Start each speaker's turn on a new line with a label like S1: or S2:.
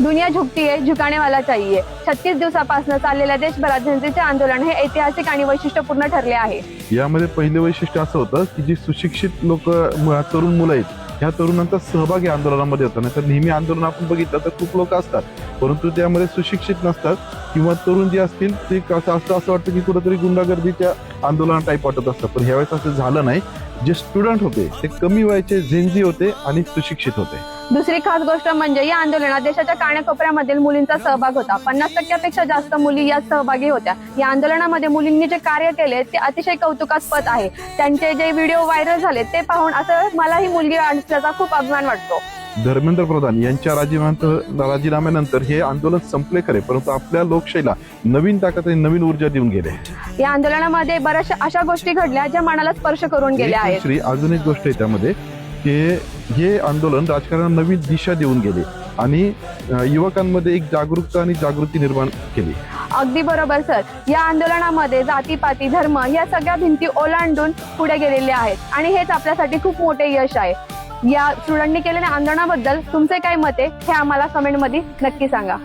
S1: दुनिया झुकती है, झुकाने वाला चाहिए. 36 दिवसापासून चाललेल्या देशभरात जनतेचे आंदोलन हे ऐतिहासिक आणि वैशिष्ट्यपूर्ण ठरले आहे.
S2: यामध्ये पहिले वैशिष्ट्य असं होतं की जी सुशिक्षित लोक तरुण मुलं आहेत ह्या तरुणांचा सहभाग या आंदोलनामध्ये होता. नाही तर नेहमी आंदोलन आपण बघितलं तर खूप लोक असतात परंतु त्यामध्ये सुशिक्षित नसतात किंवा तरुण जे असतील ते असं वाटतं की कुठेतरी गुंडागर्दीच्या आंदोलना टाईप वाटत असतं. पण ह्यावेळेस असं झालं नाही. जे स्टुडंट होते ते कमी वयाचे झेंजी होते आणि सुशिक्षित होते.
S1: दुसरी खास गोष्ट म्हणजे या आंदोलनात देशाच्या कानाकोपऱ्यामधील मुलींचा सहभाग होता. 50% जास्त मुली यात सहभागी होत्या. या आंदोलनामध्ये मुलींनी जे कार्य केले ते अतिशय कौतुकास्पद आहे. त्यांचे जे व्हिडिओ व्हायरल झाले ते पाहून असं मलाही मुलगी असल्याचा खूप अभिमान वाटतो.
S2: धर्मेंद्र प्रधान यांच्या राजीनाम्यानंतर हे आंदोलन संपले खरे परंतु आपल्या लोकशाहीला नवीन ताकद आणि नवीन ऊर्जा देऊन गेले.
S1: या आंदोलनामध्ये बऱ्याचशा अशा गोष्टी घडल्या ज्या मनाला स्पर्श करून गेल्या आहेत.
S2: श्री अजून एक गोष्ट आहे त्यामध्ये की हे आंदोलन राजकारणाला नवीन दिशा देऊन गेले आणि युवकांमध्ये एक जागरूकता आणि जागृती निर्माण केली.
S1: अगदी बरोबर सर. या आंदोलनामध्ये जातीपाती धर्म या सगळ्या भिंती ओलांडून पुढे गेलेले आहेत आणि हेच आपल्यासाठी खूप मोठे यश आहे. या स्टुडंटनी केलेल्या आंदोलनाबद्दल तुमचे काय मत आहे हे आम्हाला कमेंटमध्ये नक्की सांगा.